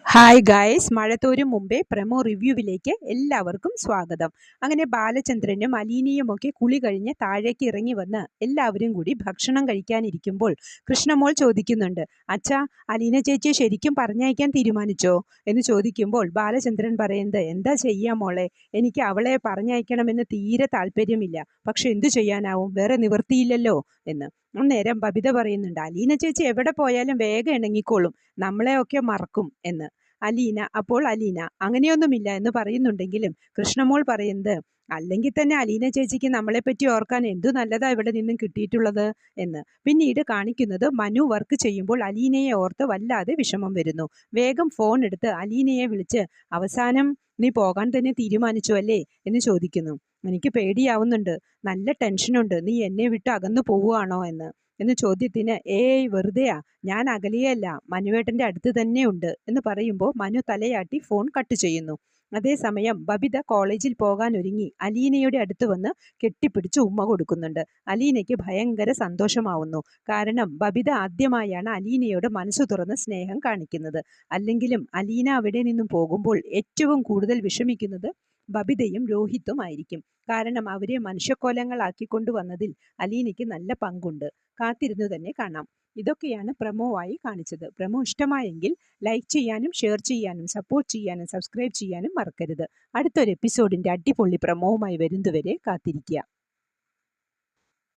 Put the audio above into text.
Hi guys, മഴ തോരും മുമ്പേ promo റിവ്യൂവിലേക്ക് എല്ലാവർക്കും സ്വാഗതം. അങ്ങനെ ബാലചന്ദ്രനും അലീനയുമൊക്കെ കുളി കഴിഞ്ഞ് താഴേക്ക് ഇറങ്ങി വന്ന് എല്ലാവരും കൂടി ഭക്ഷണം കഴിക്കാനിരിക്കുമ്പോൾ കൃഷ്ണമോൾ ചോദിക്കുന്നുണ്ട്, അച്ഛാ, അലീന ചേച്ചിയെ ശരിക്കും പറഞ്ഞയക്കാൻ തീരുമാനിച്ചോ എന്ന് ചോദിക്കുമ്പോൾ ബാലചന്ദ്രൻ പറയുന്നത്, എന്താ ചെയ്യാ മോളെ, എനിക്ക് അവളെ പറഞ്ഞയക്കണമെന്ന് തീരെ താല്പര്യമില്ല, പക്ഷെ എന്തു ചെയ്യാനാവും, വേറെ നിവൃത്തിയില്ലല്ലോ എന്ന്. അന്നേരം ബബിത പറയുന്നുണ്ട്, അലീന ചേച്ചി എവിടെ പോയാലും വേഗം ഇണങ്ങിക്കോളും, നമ്മളെയൊക്കെ മറക്കും എന്ന്. അലീന അങ്ങനെയൊന്നുമില്ല എന്ന് പറയുന്നുണ്ടെങ്കിലും കൃഷ്ണമോൾ പറയുന്നത്, അല്ലെങ്കിൽ തന്നെ അലീന ചേച്ചിക്ക് നമ്മളെപ്പറ്റി ഓർക്കാൻ എന്തു നല്ലതാ ഇവിടെ നിന്നും കിട്ടിയിട്ടുള്ളത് എന്ന്. പിന്നീട് കാണിക്കുന്നത് മനു വർക്ക് ചെയ്യുമ്പോൾ അലീനയെ ഓർത്ത് വല്ലാതെ വിഷമം വരുന്നു. വേഗം ഫോൺ എടുത്ത് അലീനയെ വിളിച്ച്, അവസാനം നീ പോകാൻ തന്നെ തീരുമാനിച്ചു അല്ലേ എന്ന് ചോദിക്കുന്നു. എനിക്ക് പേടിയാവുന്നുണ്ട്, നല്ല ടെൻഷനുണ്ട്, നീ എന്നെ വിട്ട് അകന്നു പോവുകയാണോ എന്ന് ചോദ്യത്തിന്, വെറുതെയാ, ഞാൻ അകലെയല്ല, മനുവേട്ടന്റെ അടുത്ത് തന്നെ ഉണ്ട് എന്ന് പറയുമ്പോൾ മനു തലയാട്ടി ഫോൺ കട്ട് ചെയ്യുന്നു. അതേസമയം ബബിത കോളേജിൽ പോകാൻ ഒരുങ്ങി അലീനയുടെ അടുത്ത് വന്ന് കെട്ടിപ്പിടിച്ച് ഉമ്മ കൊടുക്കുന്നുണ്ട്. അലീനയ്ക്ക് ഭയങ്കര സന്തോഷമാവുന്നു. കാരണം ബബിത ആദ്യമായാണ് അലീനയോട് മനസ്സു തുറന്ന് സ്നേഹം കാണിക്കുന്നത്. അല്ലെങ്കിലും അലീന അവിടെ നിന്നും പോകുമ്പോൾ ഏറ്റവും കൂടുതൽ വിഷമിക്കുന്നത് ബബിതയും രോഹിത്തും ആയിരിക്കും. കാരണം അവരെ മനുഷ്യക്കോലങ്ങളാക്കിക്കൊണ്ടുവന്നതിൽ അലീനയ്ക്ക് നല്ല പങ്കുണ്ട്. കാത്തിരുന്നു തന്നെ കാണാം. ഇതൊക്കെയാണ് പ്രമോവായി കാണിച്ചത്. പ്രമോ ഇഷ്ടമായെങ്കിൽ ലൈക്ക് ചെയ്യാനും ഷെയർ ചെയ്യാനും സപ്പോർട്ട് ചെയ്യാനും സബ്സ്ക്രൈബ് ചെയ്യാനും മറക്കരുത്. അടുത്തൊരു എപ്പിസോഡിൻ്റെ അടിപൊളി പ്രമോവുമായി വരുന്നതുവരെ കാത്തിരിക്കുക.